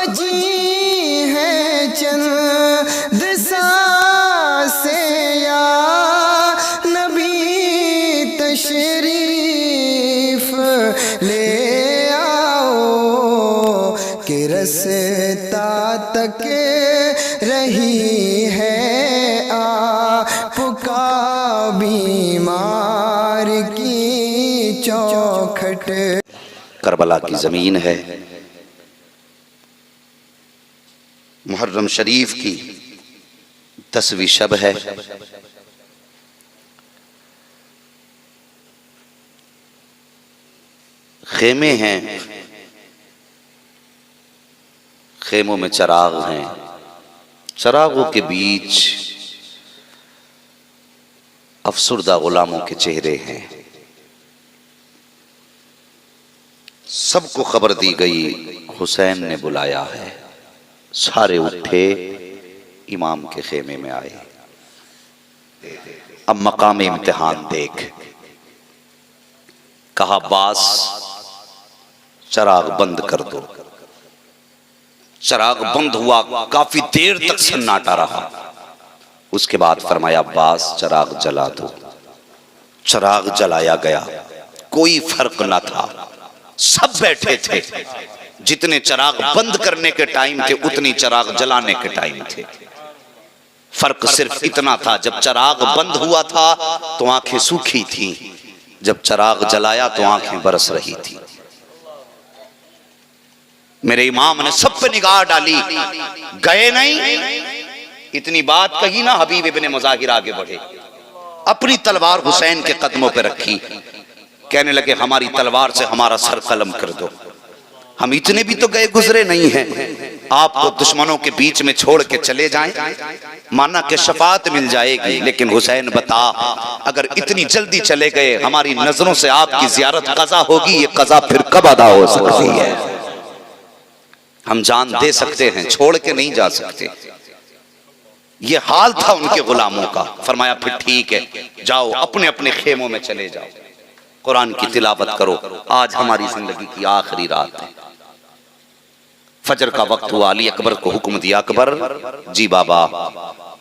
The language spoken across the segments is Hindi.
बची है चंद सांसें या नबी तशरीफ ले आओ कि रास्ता तक रही है आपका बीमार की चौखट। करबला की ज़मीन है, मुहर्रम शरीफ की 10वीं शब है। खेमे हैं, खेमों में चराग हैं, चरागों के बीच अफसुर्दा गुलामों के चेहरे हैं। सबको खबर दी गई हुसैन ने बुलाया है। सारे उठे, इमाम के खेमे में आए। अब मकाम इम्तिहान देख, कहा अब्बास चराग बंद कर दो। चराग बंद हुआ, काफी देर तक सन्नाटा रहा। उसके बाद फरमाया अब्बास चराग जला दो। चराग जलाया गया, कोई फर्क ना था, सब बैठे थे। जितने चराग बंद करने के टाइम थे उतनी चराग जलाने के टाइम थे। फर्क सिर्फ इतना था, जब चराग बंद हुआ था तो आंखें सूखी थी, जब चराग जलाया तो आंखें बरस रही थी। मेरे इमाम ने सब पे निगाह डाली, गए नहीं। इतनी बात कही ना, हबीब इब्ने मुज़ाहिर आगे बढ़े, अपनी तलवार हुसैन के कदमों पे रखी, कहने लगे हमारी तलवार से हमारा सर कलम कर दो। हम इतने भी तो गए गुजरे नहीं हैं, आपको दुश्मनों के बीच में छोड़ के चले जाएं, माना कि शफात मिल जाएगी। लेकिन हुसैन बता, अगर इतनी जल्दी चले गए, हमारी नजरों से आपकी जियारत कज़ा होगी, ये कज़ा फिर कब अदा हो सकती है? हम जान दे सकते हैं, छोड़ के नहीं जा सकते। ये हाल था उनके गुलामों का। फरमाया फिर ठीक है, जाओ अपने अपने खेमों में चले जाओ, कुरान की तिलावत करो, आज हमारी जिंदगी की आखिरी रात है। फजर का वक्त हुआ, अली अकबर को हुक्म दिया, अकबर जी बाबा,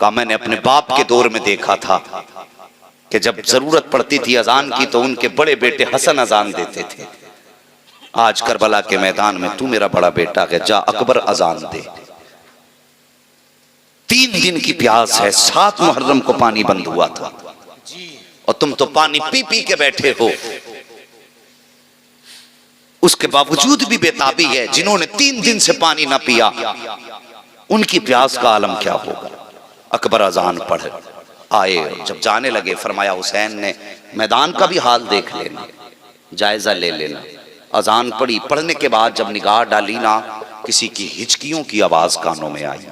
कहा मैंने अपने बाप के दौर में देखा था कि जब जरूरत पड़ती थी अजान की तो उनके बड़े बेटे हसन अजान देते थे। आज करबला के मैदान में तू मेरा बड़ा बेटा है, जा अकबर अजान दे। 3 दिन की प्यास है, 7 मुहर्रम को पानी बंद हुआ था और तुम तो पानी पी पी के बैठे हो। उसके बावजूद भी बेताबी है। जिन्होंने 3 दिन से पानी ना पिया, उनकी प्यास का आलम क्या होगा। अकबर अजान पढ़ आए, जब जाने लगे फरमाया हुसैन ने मैदान का भी हाल देख लेना, जायजा ले लेना। अजान पढ़ी, पढ़ने के बाद जब निगाह डाली ना, किसी की हिचकियों की आवाज कानों में आई।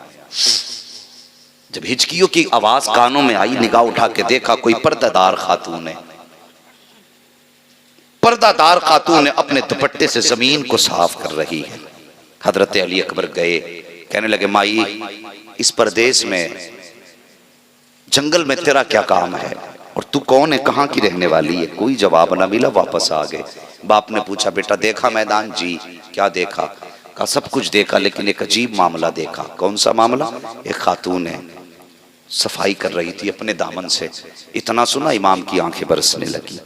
जब हिचकियों की आवाज कानों में आई, निगाह उठा के देखा कोई पर्दादार खातून है। पर्दादार खातून अपने दुपट्टे से जमीन को साफ कर रही है। हजरत अली अकबर गए, कहने लगे माई, इस परदेश में जंगल में तेरा क्या काम है और तू कौन है, कहाँ की रहने वाली है? कोई जवाब ना मिला, वापस आ गए। बाप ने पूछा बेटा देखा मैदान? जी। क्या देखा? कहा सब कुछ देखा, लेकिन एक अजीब मामला देखा। कौन सा मामला? एक खातून है, सफाई कर रही थी अपने दामन से। इतना सुना इमाम की आंखें बरसने लगी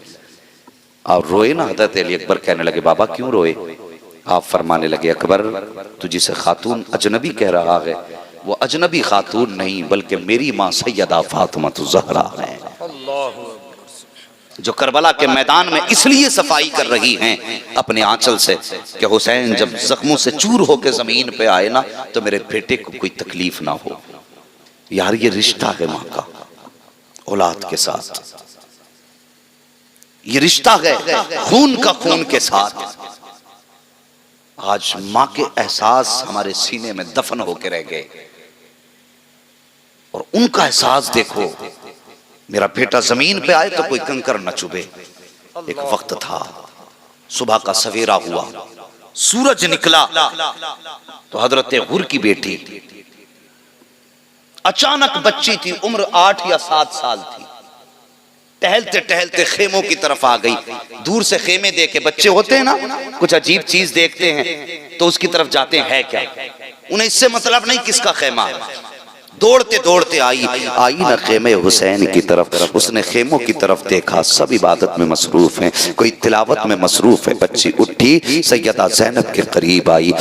और रोए ना। हजरत अली अकबर कहने लगे बाबा क्यों रोए? आप फरमाने लगे अकबर, तू जिसे खातून अजनबी कह रहा है, वो अजनबी खातून नहीं बल्कि मेरी माँ सैयदा फातिमा ज़हरा है, जो करबला के मैदान में इसलिए सफाई कर रही हैं अपने आंचल से कि हुसैन जब जख्मों से चूर होकर जमीन पे आए ना, तो मेरे बेटे को कोई तकलीफ ना हो। यार ये रिश्ता है माँ का औलाद के साथ, ये रिश्ता है खून का खून के साथ। आज माँ के एहसास हमारे सीने में दफन होकर रह गए और उनका एहसास देखो, मेरा बेटा जमीन पे आए तो कोई कंकर न चुभे। एक वक्त था, सुबह का सवेरा हुआ, सूरज निकला तो हजरत हुर की बेटी अचानक बच्ची थी, उम्र 8 या 7 साल थी, टहलते टहलते खेमों की तरफ आ गई। दूर से खेमे देखे, बच्चे होते हैं ना कुछ अजीब चीज देखते हैं तो उसकी तरफ जाते हैं, है क्या, उन्हें इससे मतलब नहीं किसका खेमा है। दौड़ते दौड़ते आई ना खेमे हुसैन की तरफ। उसने खेमों की तरफ देखा, सब इबादत में मसरूफ हैं, कोई तिलावत में मसरूफ है। बच्ची उठी, सैयदा ज़ैनब के करीब आई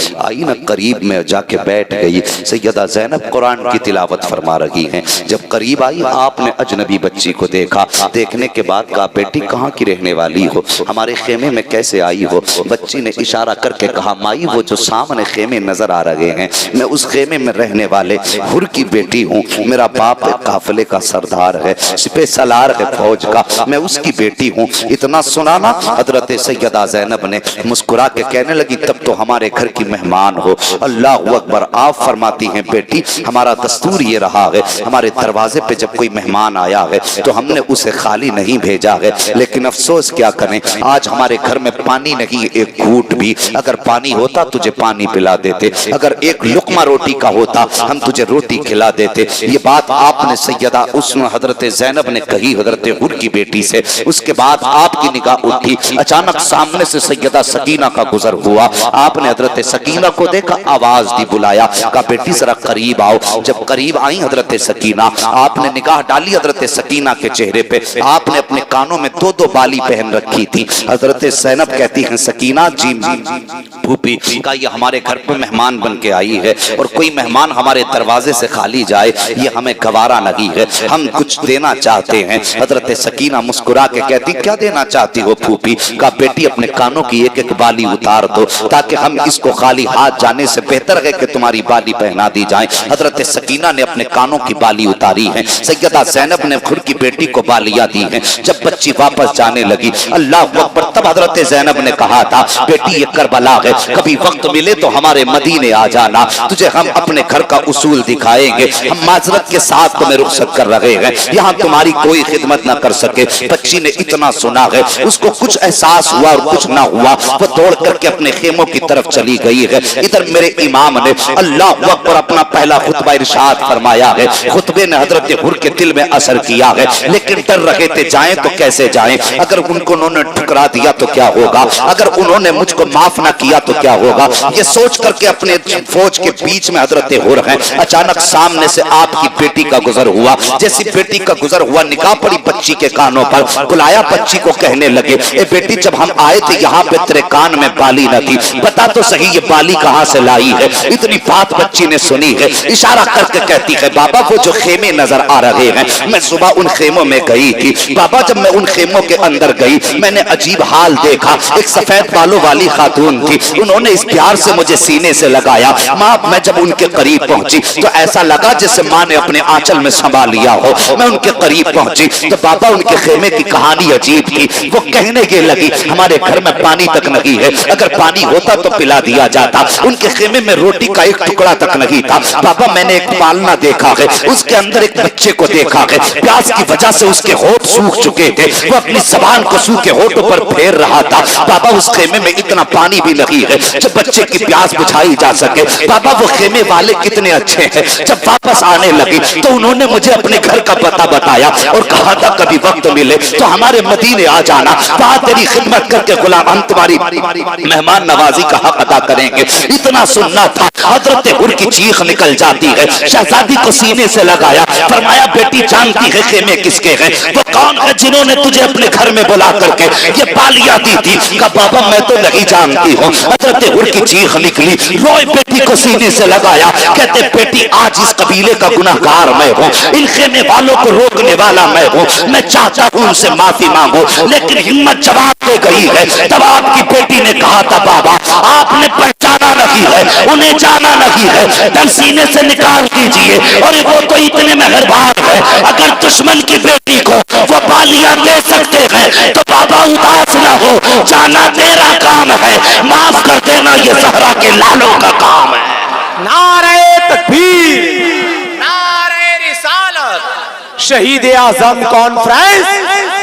ना करीब में जाके बैठ गई। सैयदा ज़ैनब कुरान की तिलावत फरमा रही हैं। जब करीब आई आपने अजनबी बच्ची को देखा, देखने के बाद कहा बेटी कहाँ की रहने वाली हो, हमारे खेमे में कैसे आई हो। बच्ची ने इशारा करके कहा माई वो जो सामने खेमे नजर आ रहे हैं मैं उस खेमे में रहने वाले हुर की बेटी हूँ। मेरा बाप काफिले का सरदार है, सिपह सलार है फौज का, मैं उसकी बेटी हूँ। इतना सुना ना हजरत सैयदा ज़ैनब ने मुस्कुरा के कहने लगी तब तो हमारे घर की मेहमान हो। अल्लाह अकबर। आप फरमाती हैं बेटी हमारा दस्तूर ये रहा है, हमारे दरवाजे पे जब कोई मेहमान आया है तो हमने उसे खाली नहीं भेजा है, लेकिन अफसोस क्या करें आज हमारे घर में पानी नहीं, एक घूंट भी। अगर पानी होता तुझे पानी पिला देते, अगर एक लुकमा रोटी का होता हम तुझे रोटी खिला देते। ये बात आपने सैयदा उसमें हजरत ज़ैनब ने कही हजरत हुर की बेटी से। उसके बाद आपकी निगाह उठी, अचानक सामने से सैयदा सकीना का गुजर हुआ। आपने हजरत सकीना को देखा, आवाज दी, बुलाया, कहा बेटी जरा करीब आओ। जब करीब आई हजरत सकीना, आपने निगाह डाली हजरत सकीना के चेहरे पे। आपने अपने कानों में दो दो बाली पहन रखी थी। हजरत ज़ैनब कहती हैं सकीना जी फूफी का ये हमारे घर पे मेहमान बन के आई है और कोई मेहमान हमारे दरवाजे से खाली जाए ये हमें गवारा नहीं है, हम कुछ देना चाहते हैं। हजरत सकीना मुस्कुरा के कहती क्या देना चाहती हो फूफी। का बेटी अपने कानों की एक एक बाली उतार दो ताकि हम इसको खाली हाथ जाने से बेहतर है कि तुम्हारी बाली पहना दी जाए। हजरत सकीना ने अपने कानों की बाली उतारी है, सैयदा ज़ैनब ने खुद की बेटी को बालियां दी हैं। जब बच्ची वापस जाने लगी अल्लाह अकबर, तब हजरत ज़ैनब ने कहा था बेटी ये करबला है, कभी वक्त मिले तो हमारे मदीने आ जाना, तुझे हम अपने घर का उसूल दिखाएंगे। हम माजरत के साथ तुम्हें रुखसत कर रहे हैं, यहाँ तुम्हारी कोई खिदमत ना कर सके। बच्ची ने इतना सुना है उसको कुछ एहसास हुआ और कुछ ना हुआ, वो दौड़ करके अपने खेमों की तरफ चली गई है। इधर मेरे इमाम ने अल्लाह अकबर अपना पहला खुतबा इरशाद फरमाया है। खुतबे ने हजरत हुर के दिल में असर किया है, लेकिन डर रहे थे जाएं तो कैसे जाएं, अगर उनको उन्होंने ठुकरा दिया तो क्या होगा, अगर उन्होंने मुझको माफ ना किया तो क्या होगा। ये सोच करके अपने फौज के बीच में हजरत हुर हैं। अचानक सामने से आपकी बेटी का गुजर हुआ। जैसी बेटी का गुजर हुआ निगाह पड़ी बच्ची के कानों पर, बुलाया बच्ची को, कहने लगे ए बेटी जब हम आए थे यहाँ पे तेरे कान में बाली न थी, बता तो सही ये बाली कहाँ से लाई है। इतनी बात बच्ची ने सुनी है, इशारा करके कहती है बाबा वो जो खेमे नजर आ रहे हैं मैं सुबह उन खेमों में गई थी। बाबा जब मैं उन खेमों के अंदर गई मैंने अजीब हाल देखा, एक सफेद बालों वाली खातून थी, उन्होंने इस प्यार से मुझे सीने से लगाया। माँ मैं जब उनके करीब पहुंची तो ऐसा लगा जैसे माँ ने अपने आंचल में संभाल लिया हो। मैं उनके करीब पहुंची तो बाबा उनके खेमे की कहानी अजीब थी। वो कहने के लगी हमारे घर में पानी तक नहीं है, अगर पानी होता तो पिला दिया जाता। उनके खेमे में रोटी का एक टुकड़ा तक नहीं था। बाबा मैंने एक पालना देखा है, उसके अंदर एक बच्चे को देखा है, प्यास की वजह से उसके होठ सूख चुके थे, वो अपनी जबान को सूखे होठों पर फेर रहा था। बाबा उस खेमे में इतना पानी भी नहीं है जब बच्चे की प्यास बुझाई जा सके। बाबा वो खेमे वाले कितने अच्छे हैं। जब वापस आने लगी तो उन्होंने मुझे अपने घर का पता बताया और कहा था कभी वक्त मिले तो हमारे मदीने आ जाना, वहां तेरी खिदमत करके गुलाम हम तुम्हारी मेहमान नवाजी का हक अदा करेंगे। इतना सुनना था हजरत हुर की चीख निकल जाती है। शहजादी को सीने से लगाया, फरमाया बेटी जानती है खेमे किसके हैं, वो कौन है जिन्होंने तुझे अपने घर में बुला करके ये बालियां दी थी। कहा बाबा मैं तो नहीं जानती हूँ। हजरत हुर की चीख निकली, रोए बेटी को सीने से लगाया, कहते बेटी आज इस कबीले का गुनाहगार मैं हूँ, इन खेमे वालों को रोकने वाला मैं हूँ, मैं चाहता हूँ उनसे माफी मांगो, लेकिन हिम्मत जवाब दे गई है। तब आपकी बेटी ने कहा था बाबा आपने पहचाना नहीं है, उन्हें जाना नहीं है, दम सीने से निकाल दीजिए। और वो तो इतने मेहरबान है, अगर दुश्मन की बेटी को वो बालियां दे सकते हैं तो बाबा उदास ना हो, जाना तेरा काम है, माफ कर देना ये ज़हरा के लालों का काम है। नारे तकबीर, नारे रिसालत, शहीद आजम कॉन्फ्रेंस,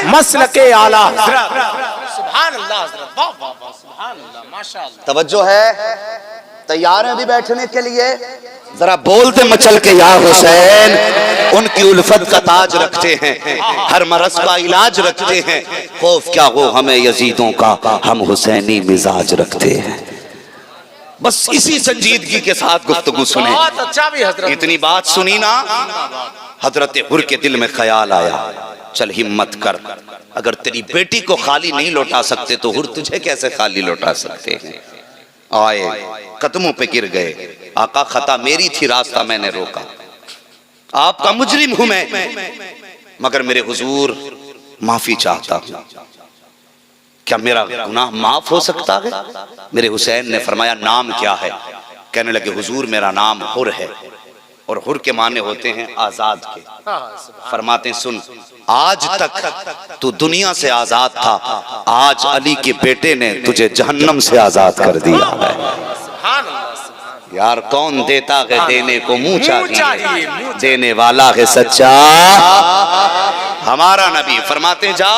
मसलके आला हज़रत। सुभान अल्लाह हज़रत, वाह वाह वाह, सुभान अल्लाह, माशाअल्लाह। तवज्जो है, तैयार हैं अभी बैठने के लिए। जरा बोलते मचल के या हुसैन। उनकी उल्फत का ताज रखते हैं, हर मरज का इलाज रखते हैं। खौफ क्या हो हमें यजीदों का, हम हुसैनी मिजाज रखते हैं। बस इसी संजीदगी के साथ गुफ्तगू सुने। बहुत अच्छा भी हजरत। इतनी बात सुनी ना, हजरत हुर के दिल में ख्याल आया, चल हिम्मत कर, अगर तेरी बेटी को खाली नहीं लौटा सकते तो हुर तुझे कैसे खाली लौटा सकते हैं। आए, कदमों पे गिर गए। आका खता मेरी थी, रास्ता मैंने रोका, आपका मुजरिम हूं मैं, मगर मेरे हुजूर माफी चाहता हूं, क्या मेरा गुनाह माफ हो सकता है। मेरे हुसैन ने फरमाया नाम क्या है। कहने लगे हुजूर मेरा नाम हुर है, और हुर के माने होते हैं आजाद के। फरमाते सुन, आज तक तू दुनिया से आजाद था, आज अली के बेटे ने तुझे जहन्नम से आजाद कर दिया है। यार कौन देता है देने को मुंह चाहिए, देने वाला है सच्चा हमारा नबी। फरमाते जा,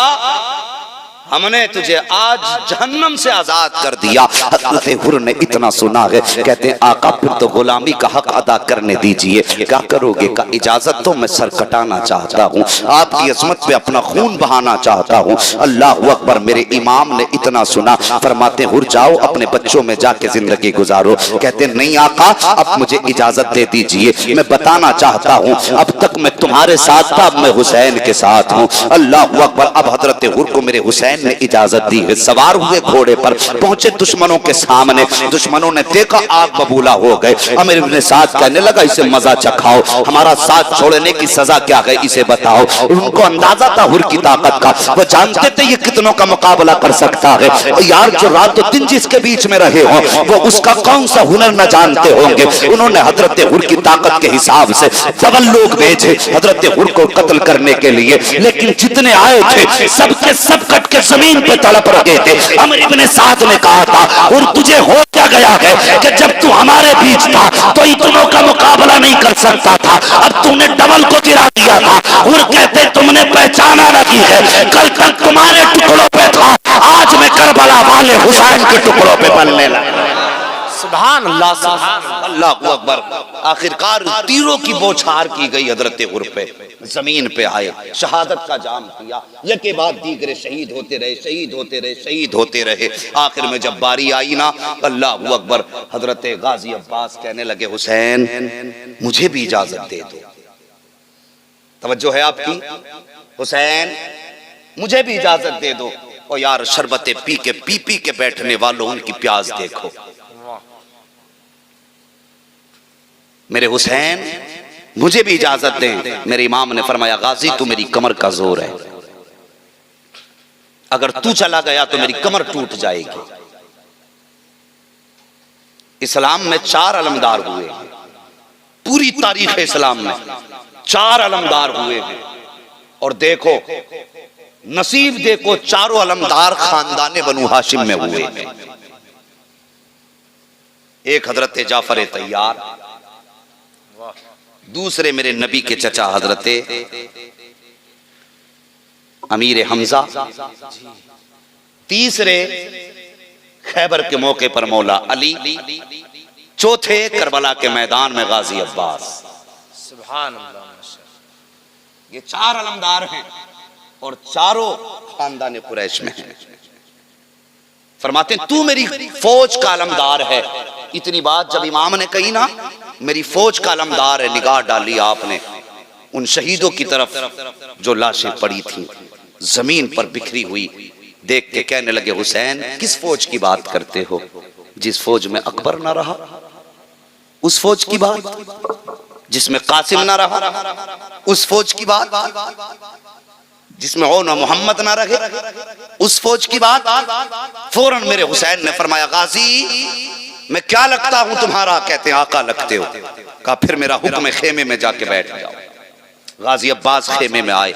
हमने तुझे आज जहन्नम से आजाद कर दिया। हज़रत हुर ने इतना सुना है, कहते हैं आका फिर तो गुलामी का हक अदा करने दीजिए। क्या करोगे? का इजाजत तो मैं सर कटाना चाहता हूँ, आपकी अजमत पे अपना खून बहाना चाहता हूँ। अल्लाह अकबर। मेरे इमाम ने इतना सुना, फरमाते हुर जाओ अपने बच्चों में जाके जिंदगी गुजारो। कहते नहीं आका अब मुझे इजाजत दे दीजिए, मैं बताना चाहता हूँ अब तक मैं तुम्हारे साथ था, अब मैं हुसैन के साथ हूँ। अल्लाह अकबर। अब हजरत हुर को मेरे हुसैन ने इजाजत दी है। सवार हुए घोड़े पर, पहुंचे दुश्मनों के सामने। दुश्मनों ने देखा आग बबूला हो गए। अमीर इब्ने साद कहने लगा इसे मजा चखाओ, हमारा साथ छोड़ने की सजा क्या है इसे बताओ। उनको अंदाजा था हुर की ताकत का, वो जानते थे ये कितनों का मुकाबला कर सकता है। और यार जो रातों दिन जिसके बीच में रहे हो वो उसका कौन सा हुनर न जानते होंगे। उन्होंने हजरत हुर की ताकत के हिसाब से डबल लोग भेजे हजरत हुर को कत्ल करने के लिए, लेकिन जितने आए थे सबके सब कट के जमीन पे तड़प रहे थे। अमर इब्ने साद ने कहा था और तुझे हो क्या गया है कि जब तू हमारे बीच था तो इतनों का मुकाबला नहीं कर सकता था, अब तूने डबल को गिरा दिया था। और कहते तुमने पहचाना नहीं है, कल तक तुम्हारे टुकड़ों पे था, आज मैं करबला वाले हुसैन के टुकड़ों पे बनने लगा। सुभान अल्लाह, सुभान अल्लाह अकबर। आखिरकार तीरों की बौछार की गई हजरत हुर पे, जमीन पे आए, शहादत का जाम किया। एक के बाद दीगरे शहीद होते रहे, शहीद होते रहे, शहीद होते रहे। आखिर में जब बारी आई ना, अल्लाह अकबर, हजरत गाजी अब्बास कहने लगे हुसैन मुझे भी इजाजत दे दो। तवज्जो है आपकी? हुसैन मुझे भी इजाजत दे दो। और यार शरबते पी के बैठने वालों उनकी प्यास देखो। मेरे हुसैन मुझे भी इजाजत दें। मेरे इमाम ने फरमाया गाजी तू मेरी कमर का जोर है, अगर तू चला गया तो मेरी कमर टूट जाएगी। इस्लाम में 4 अलमदार हुए हैं, पूरी तारीख इस्लाम में 4 अलमदार हुए हैं। और देखो नसीब देखो, चारों अलमदार खानदान बनु हाशिम में हुए हैं। एक हजरत जाफर तैयार, दूसरे मेरे नबी के चचा हजरत अमीर हमजा, तीसरे खैबर के मौके पर मौला अली, चौथे करबला के मैदान में गाजी अब्बास। सुभान अल्लाह। ये 4 अलमदार हैं और चारों खानदान कुरैश में हैं। फरमाते तू मेरी फौज का अलमदार है। इतनी बात जब इमाम ने कही ना मेरी फौज का अलमदार है, निगाह डाली आपने उन शहीदों की तरफ जो लाशें पड़ी थी जमीन पर बिखरी हुई, देख के कहने लगे हुसैन किस फौज की बात करते हो? जिस फौज में अकबर ना रहा, उस फौज की बात। जिसमें कासिम ना रहा, उस फौज की बात। जिसमें ओना मोहम्मद ना रहे, उस फौज की बात। फौरन मेरे हुसैन ने फरमाया गाजी मैं क्या लगता हूं तुम्हारा? कहते हैं आका लगते हो। कहा फिर मेरा हुक्म है खेमे में जाके बैठ जाओ। गाजी अब्बास खेमे में आए,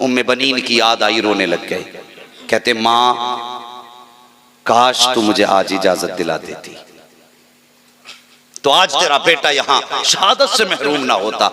उम्मे बनीन की याद आई, रोने लग गए। कहते माँ काश तू मुझे आज इजाजत दिला देती तो आज तेरा बेटा यहाँ शहादत से महरूम ना होता।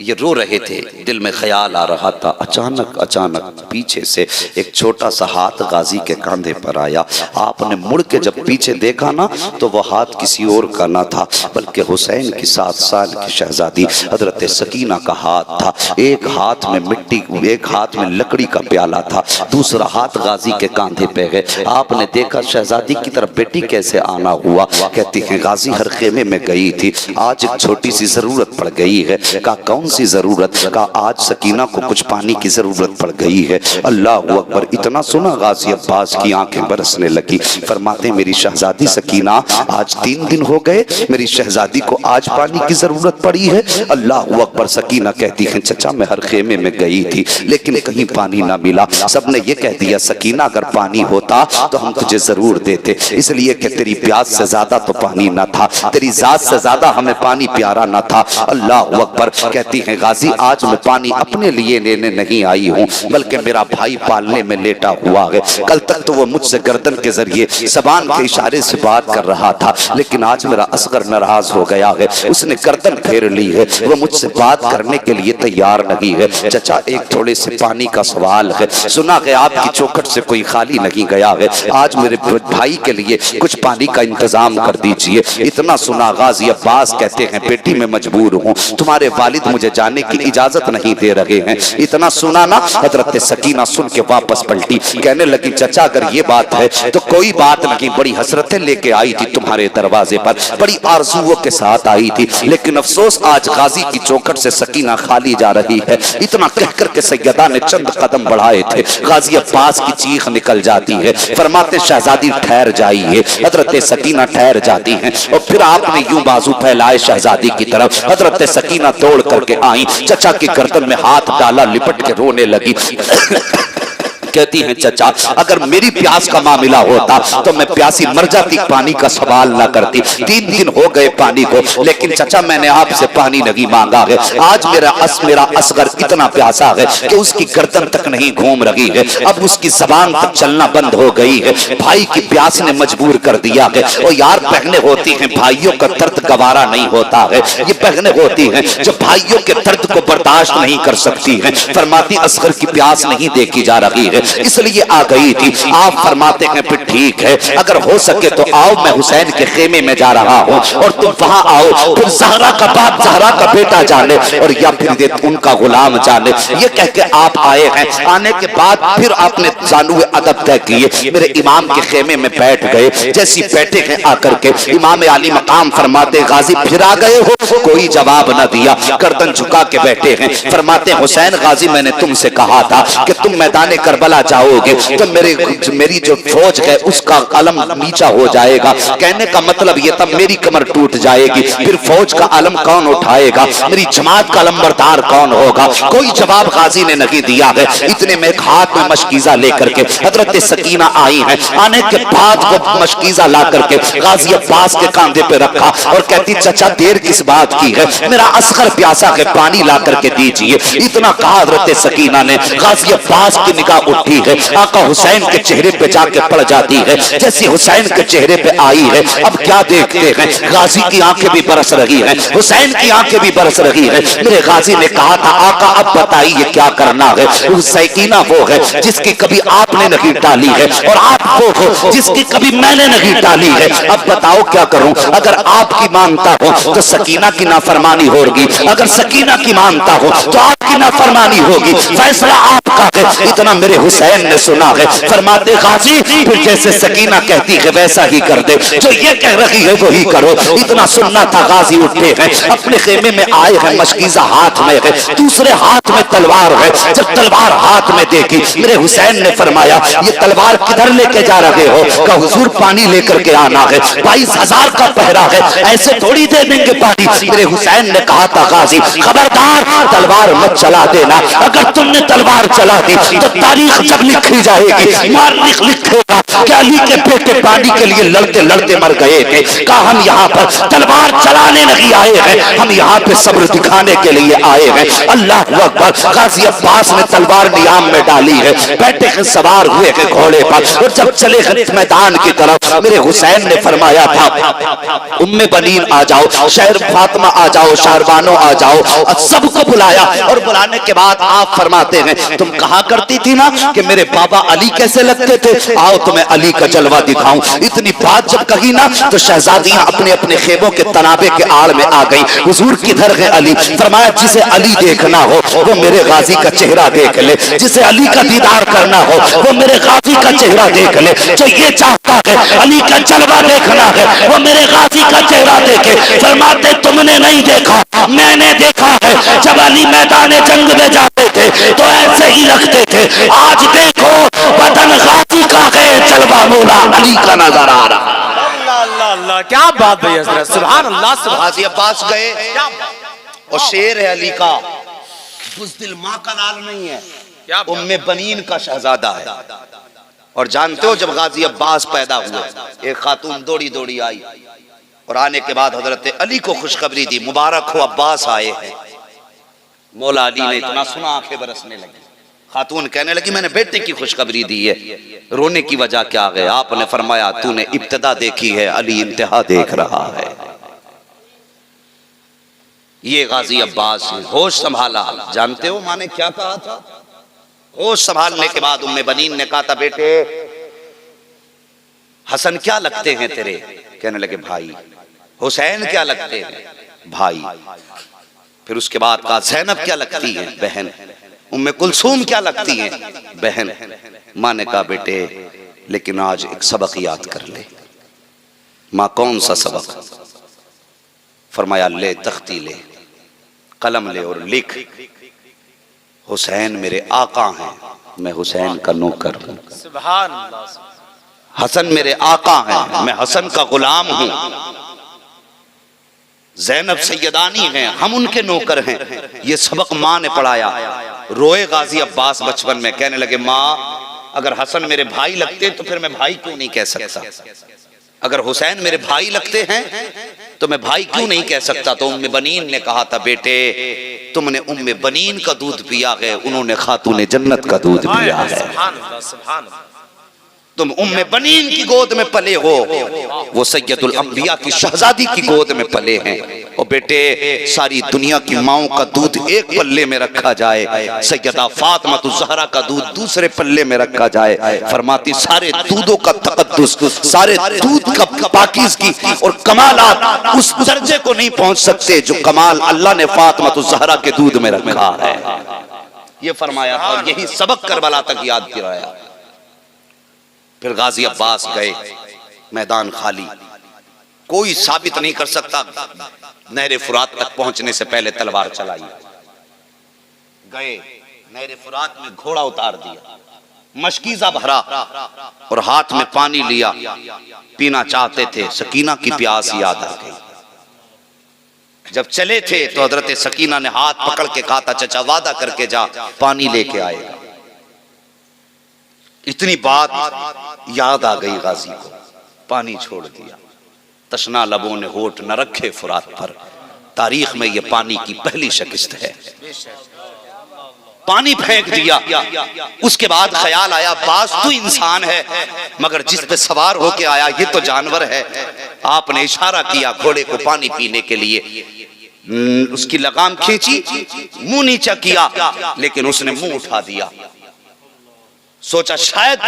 ये रो रहे थे, दिल में ख्याल आ रहा था। अचानक अचानक पीछे से एक छोटा सा हाथ गाजी के कंधे पर आया। आपने मुड़ के जब पीछे देखा ना तो वह हाथ किसी और का ना था, बल्कि हुसैन की 7 साल की शहजादी हजरत सकीना का हाथ था। एक हाथ में मिट्टी, एक हाथ में लकड़ी का प्याला था, दूसरा हाथ गाजी के कंधे पे है। आपने देखा शहजादी की तरफ बेटी कैसे आना हुआ। कहती है गाजी हर खेमे में गई थी, आज एक छोटी सी जरूरत पड़ गई है। का कौन सी जरूरत? का आज सकीना को कुछ पानी की जरूरत पड़ गई है। अल्लाह अकबर। इतना सुना गाजी अब्बास की आंखें बरसने लगी। फरमाते मेरी शहजादी सकीना, आज 3 दिन हो गए, मेरी शहजादी को आज पानी की जरूरत पड़ी है। अल्लाह अकबर। सकीना कहती है चचा मैं हर खेमे में गई थी लेकिन कहीं पानी ना मिला। सबने ये कह दिया सकीना अगर पानी होता तो हम तुझे जरूर देते, इसलिए कि तेरी प्यास से ज्यादा तो पानी ना था, तेरी जात से ज्यादा हमें पानी प्यारा ना था। अल्लाह अकबर। कहती है गाजी आज मैं पानी अपने लिए लेने नहीं आई हूँ, बल्कि मेरा भाई पालने में लेटा हुआ है। कल तक तो वो मुझसे गर्दन के जरिए जबान के इशारे से बात कर रहा था, लेकिन आज मेरा असगर नाराज हो गया है, उसने गर्दन फेर ली है, वो मुझसे बात करने के लिए तैयार नहीं है। चचा एक थोड़े से पानी का सवाल है, सुना है आपकी चौखट से कोई खाली नहीं गया है, आज मेरे भाई के लिए कुछ पानी का इंतजाम कर दीजिए। इतना सुना गाजी अब्बास कहते हैं बेटी मैं मजबूर हूँ, तुम्हारे वालिद मुझे जाने की इजाजत नहीं दे रहे हैं। इतना सुना ना हजरत सकीना सुन के वापस पलटी, कहने लगी चचा अगर ये बात है तो कोई बात नहीं, बड़ी हसरतें लेके आई थी तुम्हारे दरवाजे पर, बड़ी आरज़ुओं के साथ आई थी, लेकिन अफसोस आज गाजी की चौखट से सकीना खाली जा रही है। इतना कहकर के सैयदा ने चंद कदम बढ़ाए थे, गाजी अब्बास की चीख निकल जाती है। फरमाते शहजादी ठहर जाइए। हजरत सकीना ठहर जाती हैं और फिर आपने यूं बाजू फैलाए शहजादी की तरफ। हजरत सकीना दौड़ करके आई, चचा की गर्दन में हाथ डाला, लिपट के रोने लगी। कहती हैं चचा अगर मेरी प्यास का मामला होता तो मैं प्यासी मर जाती, पानी का सवाल ना करती। 3 दिन हो गए पानी को, लेकिन चचा मैंने आपसे पानी नहीं मांगा है। आज मेरा असगर इतना प्यासा है कि उसकी गर्दन तक नहीं घूम रही है, अब उसकी जबान तक चलना बंद हो गई है। भाई की प्यास ने मजबूर कर दिया है। और यार बहनें होती हैं, भाइयों का दर्द गवारा नहीं होता है, ये बहनें होती हैं जो भाइयों के दर्द को बर्दाश्त नहीं कर सकती हैं। फरमाती असगर की प्यास नहीं देखी जा रही है, इसलिए आ गई थी। आप फरमाते हैं फिर ठीक है, अगर हो सके तो आओ, मैं हुसैन के खेमे में जा रहा हूँ और तुम वहां आओ, फिर ज़हरा का बाप ज़हरा का बेटा जाने और या फिर उनका गुलाम जाने। ये कह के आप आए हैं। आने के बाद फिर आपने जानूए अदब तय किए, मेरे इमाम के खेमे में बैठ गए। जैसी बैठे हैं आकर के इमाम आली मकाम फरमाते गाजी फिर आ गए हो? कोई जवाब न दिया, गर्दन झुका के बैठे हैं। फरमाते हुसैन गाजी मैंने तुमसे कहा था कि तुम मैदान करबला जाओगे तो मेरी जो फौज है उसका अलम नीचा हो जाएगा। कहने का मतलब ये तब मेरी कमर टूट जाएगी, फिर फौज का अलम कौन उठाएगा, मेरी जमात का अलमबरदार कौन होगा? कोई जवाब गाजी ने नहीं दिया है। इतने में एक हाथ में मशकीजा लेकर के हजरत सकीना आई है। आने के बाद वो मशकीजा ला करके गाजी अब्बास के कांधे पे रखा और कहती चचा देर किस बात की है, मेरा असगर प्यासा है, पानी ला करके दीजिए। इतना कहा हजरत सकीना ने, गाजी अब्बास की निगाह उठी है, आका हुसैन के चेहरे पे जाके पड़ जाती है। जैसे हुसैन के चेहरे पे आई है, अब क्या देखते हैं, गाजी की आंखें भी बरस रही हैं, हुसैन की आंखें भी बरस रही हैं। मेरे गाजी ने कहा था आका अब बताइए क्या करना है। सकीना वो है जिसकी कभी आपने नहीं डाली है और आप वो हो जिसकी कभी मैंने नहीं डाली है। अब बताओ क्या करूं? अगर आपकी मानता हो तो सकीना की नाफरमानी होगी, अगर सकीना की मानता हो तो आपकी नाफरमानी होगी, फैसला आपका है। इतना मेरे हुसैन ने सुना है। फरमाते गाजी फिर जैसे सकीना कहती है वैसा ही कर दे, जो ये कह रही है वही करो। इतना सुनना था। गाजी उठे हैं, अपने खेमे में आए हैं, मशकीजा हाथ में है, दूसरे हाथ में तलवार है। जब तलवार हाथ में देखी मेरे हुसैन ने फरमाया ये तलवार किधर लेके जा रहे हो? का हुजूर पानी लेकर के आना है, 22,000 का पहरा है, ऐसे थोड़ी दे देंगे पानी। मेरे हुसैन ने कहा था गाजी खबरदार तलवार मत चला देना, अगर तुमने तलवार चला करा दी तो तारीख जब लिखी जाएगी, मालिक लिखेगा कि अली के बेटे पानी के लिए लड़ते लड़ते मर गए थे। कहा हम यहाँ पर तलवार चलाने नहीं आए हैं, हम यहाँ पे सब्र दिखाने के लिए आए हैं। अल्लाह अकबर। गाजी अब्बास ने तलवार नियाम में डाली है, बैठे हैं सवार हुए हैं घोड़े पर, और जब चले गए मैदान की तरफ, मेरे हुसैन ने फरमाया था उम्मे बनीन आ जाओ, शहर फातिमा आ जाओ, शारबानो आ जाओ, और सबको बुलाया। और बुलाने के बाद आप फरमाते हैं तुम कहा करती थी ना कि मेरे बाबा अली कैसे लगते थे, आओ तुम्हें अली का जलवा दिखाऊं। इतनी बात जब कही ना तो शहजादियां अपने अपने खेबों के तनाबे के आड़ में आ गई। हुजूर किधर है अली? फरमाया जिसे अली देखना हो वो मेरे गाजी का चेहरा देख ले, जिसे अली का दीदार करना हो वो मेरे गाजी का चेहरा देख ले, जो ये चाहता है अली का जलवा देखना है वो मेरे गाजी का चेहरा देखे। फरमाते तुमने नहीं देखा, मैंने देखा है। जब अली मैदान जंग में जाते थे तो ऐसे ही रखते थे। आज देखो बदन गाजी का है, जलवा मौला अली का नजर आ रहा। अल्लाह अल्लाह, क्या बात है हजरत, सुभान अल्लाह सुभान। गाजी अब्बास गए और शेर है अली का, बुज़दिल माँ का लाल नहीं है, उम्मे बनीन का शहजादा है। और जानते हो जब गाजी अब्बास पैदा हुए, एक खातून दौड़ी दौड़ी आई और आने के बाद हजरत अली को खुशखबरी दी, मुबारक हो अब्बास आए हैं। मौला अली ने इतना सुना आंखें बरसने लगी। खातून कहने लगी मैंने बेटे की खुशखबरी दी है, रोने की वजह क्या है? आपने फरमाया तूने इब्तिदा देखी है, अली इंतहा देख रहा है। ये गाजी अब्बास ने होश संभाला। जानते हो माने क्या कहा था? होश संभालने के बाद उम्मे बनीन ने कहा था बेटे हसन क्या लगते हैं तेरे? कहने लगे भाई। हुसैन क्या लगते हैं? भाई। फिर उसके बाद कहा ज़ैनब क्या लगती है? बहन। उम्मे कुलसूम क्या लगती है? बहन। माँ ने कहा बेटे लेकिन आज एक सबक याद कर ले। माँ कौन सा सबक? फरमाया ले तख्ती ले, कलम ले और लिख, हुसैन मेरे आका हैं, मैं हुसैन का नौकर हूं। सुभान अल्लाह। हसन मेरे आका हैं, मैं हसन का गुलाम हूं। ज़ैनब सैयदानी हैं, हम उनके नौकर हैं। ये सबक माँ ने पढ़ाया। रोए गाजी अब्बास बचपन में, कहने लगे माँ अगर हसन मेरे भाई लगते तो फिर मैं भाई क्यों नहीं कह सकता? अगर हुसैन मेरे भाई लगते हैं तो मैं भाई क्यों नहीं कह सकता? तो उम्मे बनीन ने कहा था बेटे तुमने उम्मे बनीन का दूध पिया है, उन्होंने खातूने जन्नत का दूध पिया है। सुभान अल्लाह, सुभान अल्लाह। तुम उम्मे बनीन की गोद में पले हो, वो सैयदुल अंबिया की शहजादी की गोद में पले हैं। और बेटे सारी दुनिया की माओं का दूध एक पल्ले में रखा जाए, सैयदा फातिमा ज़हरा का दूध दूसरे पल्ले में रखा जाए। फरमाती सारे दूधों का तकद्दुस, सारे दूध का पाकीज़गी और कमालात उस दर्जे को नहीं पहुंच सकते जो कमाल अल्लाह ने फातिमा ज़हरा के दूध में रखा है। ये फरमाया था, यही सबक करबला तक याद दिलाया। फिर गाजी अब्बास गए, मैदान खाली, कोई साबित नहीं कर सकता। नहरे फुरात तक पहुंचने से पहले तलवार चलाई। गए नहरे फुरात में घोड़ा उतार दिया, मशकीजा भरा और हाथ में पानी लिया, पीना चाहते थे। सकीना की प्यास याद आ गई। जब चले थे तो हजरत सकीना ने हाथ पकड़ के कहा था चचा वादा करके जा पानी लेके आएगा। इतनी बात याद आ गई गाजी को, पानी छोड़ दिया। तशना लबों ने होठ न रखे फुरात पर, तारीख में यह पानी की पहली शिकस्त है। पानी फेंक दिया। उसके बाद ख्याल आया बास तो इंसान है मगर जिस पे सवार होके आया ये तो जानवर है। आपने इशारा किया घोड़े को पानी पीने के लिए, उसकी लगाम खींची, मुंह नीचा किया लेकिन उसने मुंह उठा दिया। सोचा शायद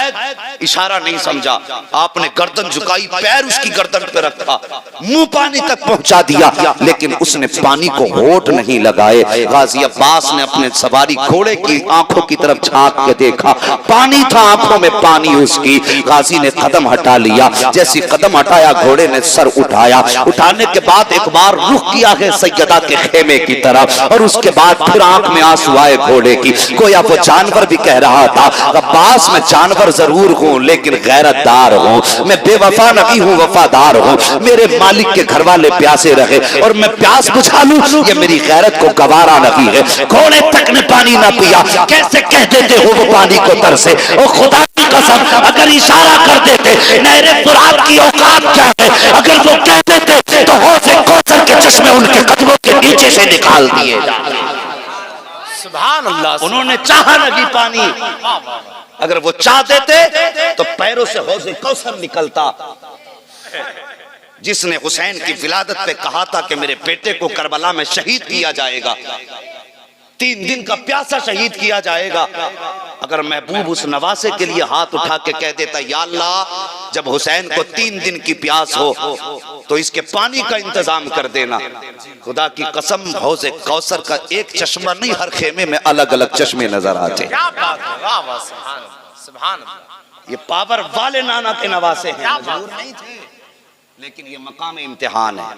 इशारा नहीं समझा, आपने गर्दन झुकाई, पैर उसकी गर्दन पे रखा, मुंह पानी तक पहुंचा दिया लेकिन उसने पानी को होठ नहीं लगाए। गाजी अब्बास ने अपने सवारी घोड़े की आंखों की तरफ झांक के देखा, पानी था आंखों में, पानी उसकी। गाजी ने कदम हटा लिया, जैसी कदम हटाया घोड़े ने सर उठाया। उठाने के बाद एक बार रुख किया है सैयदा के खेमे की तरफ और उसके बाद फिर आंख में आंसू आए घोड़े की। गोया वो जानवर भी कह रहा था अब्बास मैं जानवर जरूर हूँ लेकिन गैरतदार हूँ, मैं बेवफा नहीं हूँ वफादार हूँ। मेरे मालिक के घर वाले प्यासे रहे और मैं प्यास बुझा लूं, ये मेरी गैरत को गवारा नहीं है। घोड़े तक ने पानी ना पिया, कैसे कह देते हो वो पानी को तरसे? ओ खुदा की कसम, अगर इशारा कर देते नहरे फुरात की औकात क्या है, अगर वो कह देते तो हौज़े कौसर के चश्मे उनके कदमों के नीचे से निकाल दिए जाते। सुभान अल्लाह। उन्होंने चाहा नहीं पानी, अगर वो चाह देते तो पैरों से हौज़े कौसर निकलता। जिसने हुसैन की विलादत पे कहा था कि मेरे बेटे को करबला में शहीद किया जाएगा, 3 दिन का प्यासा शहीद किया जाएगा, अगर महबूब उस नवासे के लिए हाथ उठा के कह देता या अल्लाह जब हुसैन को 3 दिन की प्यास हो तो इसके पानी का इंतजाम कर देना, खुदा की कसम हौज़े कौसर का एक चश्मा नहीं, हर खेमे में अलग अलग चश्मे नजर आते। क्या बात है, वाह वाह, सुभान अल्लाह, सुभान अल्लाह। ये पावर वाले नाना के नवासे हैं, मजबूर नहीं थे, लेकिन ये मकाम इम्तिहान है,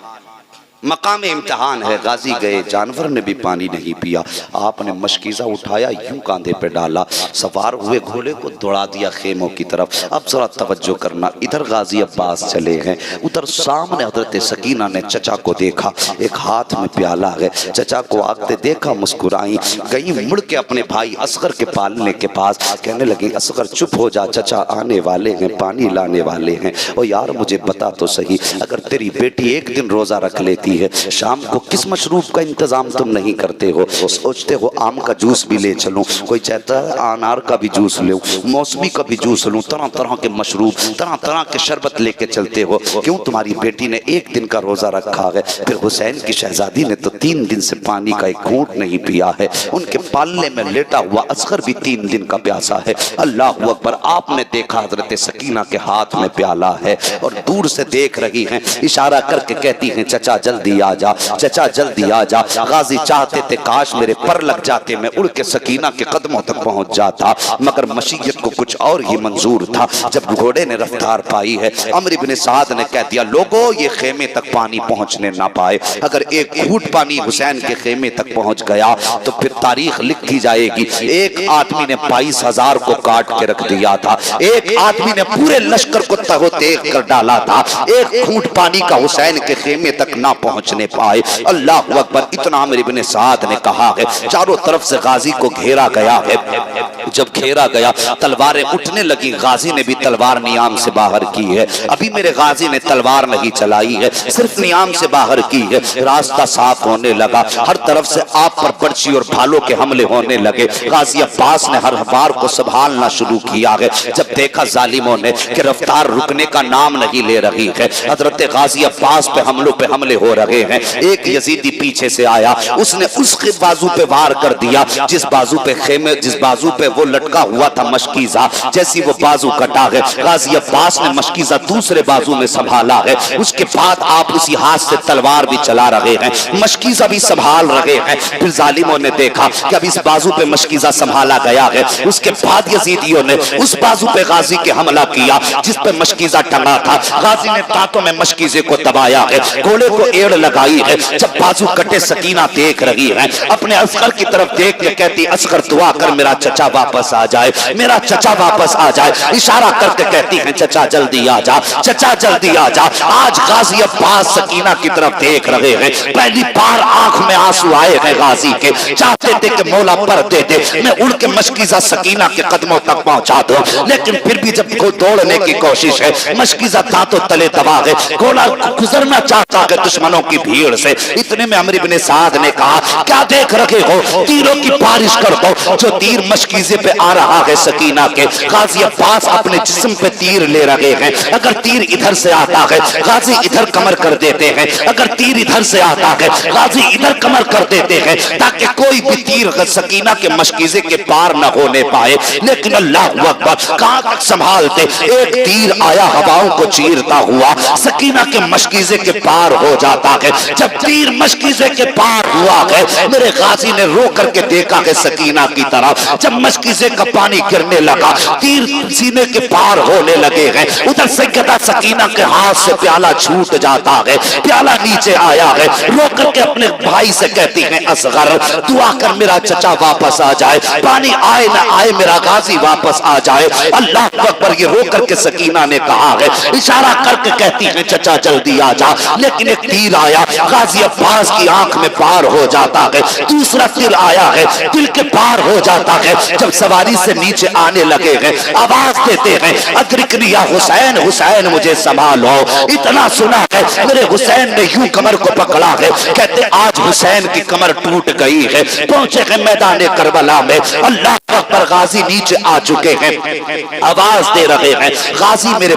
मकाम इम्तिहान है। गाजी गए, जानवर ने भी पानी नहीं पिया, आपने मशकीज़ा उठाया, यूं कांधे पे डाला, सवार हुए घोड़े को दौड़ा दिया खेमों की तरफ। अब जरा तवज्जो करना, इधर गाजी अब्बास चले हैं, उधर सामने हजरत सकीना ने चचा को देखा, एक हाथ में प्याला है, चचा को आते देखा, मुस्कुराई, गई मुड़ के अपने भाई असगर के पालने के पास, कहने लगी असगर चुप हो जा, चचा आने वाले हैं, पानी लाने वाले हैं। ओ यार मुझे बता तो सही, अगर तेरी बेटी एक दिन रोजा रख लेती है, शाम को किस मशरूब का इंतजाम तुम नहीं करते हो? सोचते हो आम का जूस भी ले चलूं, कोई चाहता है अनार का भी जूस लूं, मौसमी का भी जूस लूं, तरह तरह के मशरूब, तरह तरह के शरबत लेके चलते हो। क्यों? तुम्हारी बेटी ने एक दिन का रोजा रखा है, फिर हुसैन की शहजादी ने तो 3 दिन से पानी का एक घूंट नहीं पिया है, उनके पालने में लेटा हुआ असगर भी 3 दिन का प्यासा है। अल्लाह अकबर। आपने देखा हजरत सकीना के हाथ में प्याला है और दूर से देख रही हैं, इशारा करके कहती हैं चचा जल्दी आ जा, चचा जल्दी आ जा। गाजी चाहते थे काश मेरे पर लग जाते, मैं उड़ के सकीना के कदमों तक पहुंच जाता, मगर मशीयत को कुछ और ही मंजूर था। जब घोड़े ने रफ्तार पाई है, अमर इब्न साद ने कह दिया लोगों ये खेमे तक पानी पहुंचने ना पाए, अगर एक घूंट पानी हुसैन के खेमे तक पहुंच गया तो फिर तारीख लिखी जाएगी। एक आदमी ने 22,000 को काट के रख दिया था, एक आदमी ने पूरे लश्कर को तहो-तेग कर डाला था, एक घूंट पानी का हुसैन के खेमे तक ना पहुंचने पाए। अल्लाह अकबर। इतना अमर इब्न साद ने कहा है, चारों तरफ से गाजी को घेरा गया है, जब घेरा गया तलवारें उठने लगी, गाजी ने भी तलवार नियाम से बाहर की है, अभी मेरे गाजी ने तलवार नहीं चलाई है, सिर्फ नियाम से बाहर की है। रास्ता साफ होने लगा, हर तरफ से आप पर पर्ची और भालों के हमले होने लगे। गाजी अब्बास ने हर बार को संभालना शुरू किया है, जब देखा जालिमों ने कि रफ्तार रुकने का नाम नहीं ले रही है, हजरत गाजी अब्बास पे हमले हो रहे हैं। एक यजीदी पीछे से आया, उसने उसके बाजू पे वार कर दिया, जिस बाजू पे खेमे, जिस बाजू पे वो लटका हुआ था मशकीजा, जैसी वो बाजू कटा है, गाजी अब्बास ने मशकीजा दूसरे बाजू में संभाला है। उसके बाद आप उसी हाथ से तलवार भी चला रहे हैं, मशकीजा भी संभाल रहे हैं। फिर जालिमों ने देखा कि अब इस बाजू पे मशकीजा संभाला गया है, उसके बाद यजीदियों ने उस बाजू पे गाजी के हमला किया जिस पे मशकीजा टंगा था। गाजी ने दांतों में मशकीजे को दबाया है, घोड़े को एड़ लगाई है। जब बाजू कटे सकीना देख रही है, अपने असगर की तरफ देख के कहती असगर दुआ कर मेरा चचा वापस आ जाए, मेरा चचा वापस आ जाए। इशारा करके कहती है चचा जल्दी आ जा, चचा जल्दी आ जा। आज गाजी अब्बास सकीना की तरफ देख रहे हैं, पहली बार आंख में आंसू आए हैं गाजी के, चाहते थे कि मौला पर दे दे, मैं उड़ के मशकीजा सकीना के कदमों तक पहुंचा दूं, लेकिन फिर भी जब को दौड़ने की कोशिश है, मशकीजा दांतों तले दबा गए, घोड़ा गुजरना चाहता है दुश्मनों की भीड़ से। इतने में अमर इब्न साद ने कहा क्या देख रहे हो, तीरों की बारिश कर दो। जो तीर मशकीजे पे आ रहा है सकीना के, गाजी अब्बास अपने जिस्म पे तीर ले रहे हैं। अगर तीर इधर से आता है, गाजी इधर कमर कर देते हैं, अगर तीर इधर से आता है, गाजी इधर कमर कर देते हैं, ताकि कोई भी तीर सकीना के मशकीजे के पार न होने पाए। लेकिन अल्लाह अकबर, कहां तक संभालते, एक तीर आया हवाओं को चीरता हुआ, सकीना के मशकीजे के पार हो जाता जाता है। जब तीर मशकीज़े के पार हुआ है, मेरे गाजी ने रो करके देखा है सकीना की तरफ। जब मशकीज़े का पानी गिरने लगा, तीर सीने के पार होने लगे हैं। उधर सैयदा सकीना के हाथ से प्याला छूट जाता है, प्याला नीचे आया है। रो करके अपने भाई से कहती है असगर दुआ कर मेरा चचा वापस आ जाए, पानी आए ना आए मेरा गाजी वापस आ जाए। अल्लाह अकबर, ये रो करके सकीना ने कहा है, इशारा करके कहती है चचा जल्दी आ जा। लेकिन एक तीर आया, गाजी अब्बास की आंख में पार हो जाता है। दूसरा तीर आया है, दिल के पार हो जाता है। जब सवारी से नीचे आने लगे हैं, आवाज देते हैं अदरिकनी या हुसैन, हुसैन मुझे संभालो। इतना सुना है, मेरे हुसैन ने यूं कमर को पकड़ा है। कहते आज हुसैन की कमर टूट गई है। पहुंचे हैं मैदान करबला में, अल्लाह अकबर, गाजी नीचे आ चुके हैं, आवाज दे रहे हैं गाजी मेरे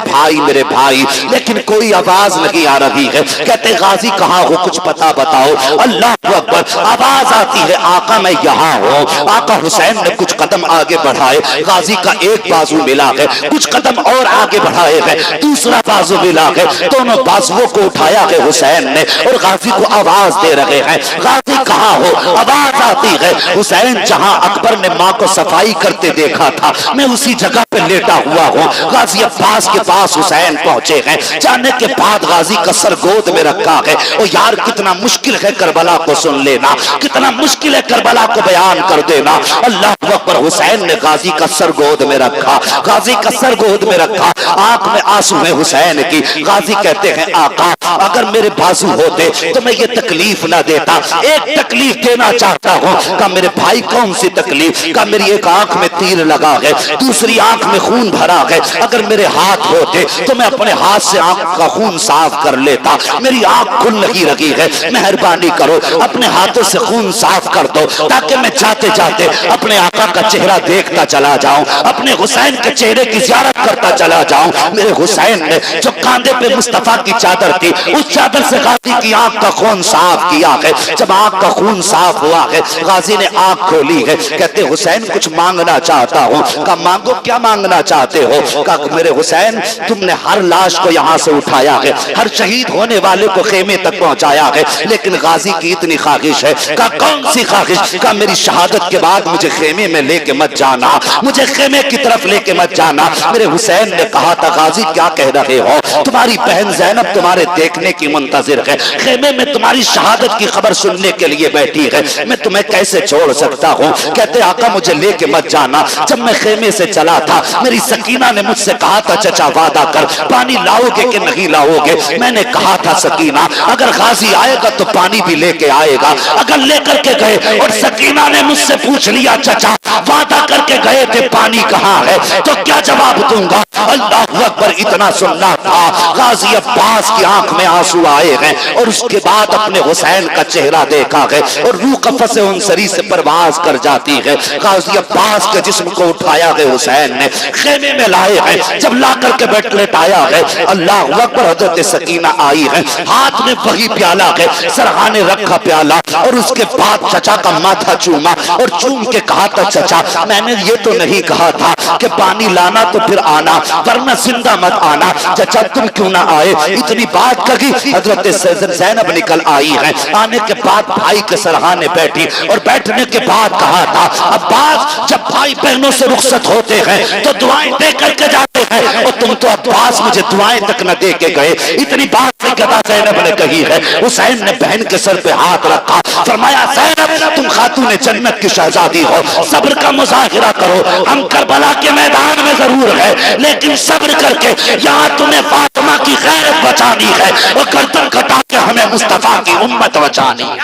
भाई, लेकिन कोई आवाज नहीं आ रही है। कहते गाजी कहाँ हो, कुछ पता बताओ। अल्लाह अकबर, आवाज आती है आका मैं यहाँ हूँ। आका हुसैन ने कुछ कदम आगे बढ़ाए, गाजी का एक बाजू मिला है। कुछ कदम और आगे बढ़ाए हैं, दूसरा बाजू मिला है। दोनों बाजुओं को उठाया है हुसैन ने और गाजी को आवाज दे रहे हैं गाजी कहाँ हो। आवाज आती है हुसैन जहाँ अकबर ने माँ को सफाई करते देखा था, मैं उसी जगह पे लेटा हुआ हूँ। गाजी अब्बास के पास हुसैन पहुंचे हैं। जाने के बाद गाजी का सर गोद में रखा है। ओ यार कितना मुश्किल है करबला को सुन लेना, कितना मुश्किल है करबला को बयान कर देना। अल्लाह अकबर, हुसैन ने गाजी का सर गोद में रखा, गाजी का सर गोद में रखा। आंख में आंसू है हुसैन की। गाजी कहते हैं आका अगर मेरे बाजू होते तो मैं ये तकलीफ ना देता, एक तकलीफ देना चाहता हूँ। का मेरे भाई कौन सी तकलीफ? का मेरी एक आंख में तीर लगा है, दूसरी आंख में खून भरा है। अगर मेरे हाथ होते तो मैं अपने हाथ से आंख का खून साफ कर लेता। मेरी आंख खुल नहीं रही है, मेहरबानी करो अपने हाथों से खून साफ कर दो ताकि मैं जाते जाते अपने आका का चेहरा देखता चला जाऊं, अपने हुसैन के चेहरे की ज़ियारत करता चला जाऊं। मेरे हुसैन ने जो कांधे पे मुस्तफा की चादर थी, उस चादर से गाजी की आंख का खून साफ किया है। जब आंख का खून साफ हुआ है, गाजी ने आंख खोली है। कहते हुसैन कुछ मांगना चाहता हूँ। का मांगो, क्या मांगना चाहते हो? का मेरे हुसैन तुमने हर लाश को यहाँ से उठाया है, हर शहीद होने वाले को खेमे तक पहुंचाया है, लेकिन गाजी की इतनी ख्वाहिश है। का कौन सी ख्वाहिश? का मेरी शहादत के बाद मुझे खेमे में लेके मत जाना, मुझे खेमे की तरफ लेके मत जाना। मेरे हुसैन ने कहा था गाजी क्या कह रहे हो? तुम्हारी बहन ज़ैनब तुम्हारे देखने की मुंतजिर है, खेमे में तुम्हारी शहादत की खबर सुनने के लिए बैठी है, मैं तुम्हें कैसे छोड़ सकता हूँ? कहते आका मुझे लेके मत जाना। जब मैं खेमे से चला था, मेरी सकीना ने मुझसे कहा था चचा वादा कर पानी लाओगे कि नहीं लाओगे? मैंने कहा था सकीना अगर गाजी आएगा तो पानी भी लेके आएगा। अगर लेकर के गए और सकीना ने मुझसे पूछ लिया चचा वादा करके गए थे पानी कहाँ है, तो क्या जवाब दूंगा? अल्लाह अकबर, इतना सुनना था। गाजी अब्बास की आंख में आंसू आए हैं और उसके बाद अपने हुसैन का चेहरा देखा है और रूह कफ़स उनसरी से परवाज कर जाती है। गाजी अब्बास के जिस्म को उठाया है हुसैन ने, खेमे में लाए हैं। जब ला करके बैठ लेटाया है, अल्लाह अकबर, हज़रत सकीना आई है, हाथ में वही प्याला है, सरहाने रखा प्याला और उसके बाद चचा का माथा चूमा और चूम के कहा था चचा मैंने ये तो नहीं कहा था कि पानी लाना तो फिर आना वरना जिंदा मत आना। चचा तुम क्यों ना आए? इतनी बात कही, हजरत ज़ैनब निकल आई है। आने के बाद भाई के सरहाने बैठी और बैठने के बाद कहा था अब्बास जब भाई बहनों से रुखसत होते हैं तो दुआएं दे करके जाते हैं और तुम तो अब्बास मुझे दुआएं तक न दे के गए। इतनी बात ज़ैनब ने कही है। हुसैन ने बहन के सर पे हाथ रखा, फरमाया ज़ैनब तुम खातून जन्नत की शहजादी हो, सब्र का मुजाहिरा करो। हम करबला के मैदान में जरूर है लेकिन सब्र करके यहाँ तुम्हें फातिमा की गैरत बचानी है और गर्दन कटा के हमें मुस्तफा की उम्मत बचानी है।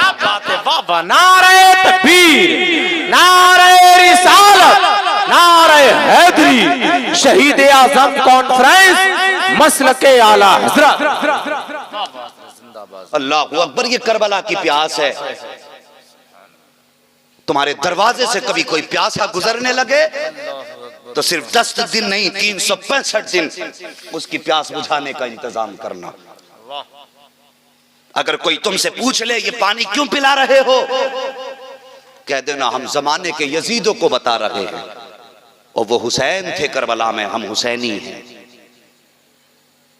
नारे तकबीर, नारे रिसालत, नारे हैदरी, शहीद आजम कॉन्फ्रेंस, मसलके आला हजरत। अल्लाह अकबर, ये करबला की प्यास है। तुम्हारे दरवाजे से कभी कोई प्यासा गुजरने लगे तो सिर्फ 10 दिन नहीं 365 दिन उसकी प्यास बुझाने का इंतजाम करना। अगर कोई तुमसे पूछ ले ये पानी क्यों पिला रहे हो, कह देना हम जमाने के यजीदों को बता रहे हैं और वो हुसैन थे करबला में, हम हुसैनी हैं।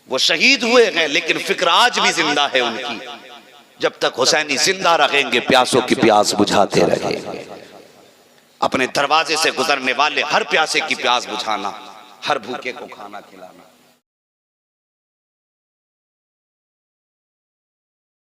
वो शहीद हुए हैं लेकिन फिक्र आज भी जिंदा है उनकी। जब तक हुसैनी जिंदा रहेंगे प्यासों की प्यास बुझाते रहेंगे। अपने दरवाजे से गुजरने वाले हर प्यासे की प्यास बुझाना, हर भूखे को खाना खिलाना।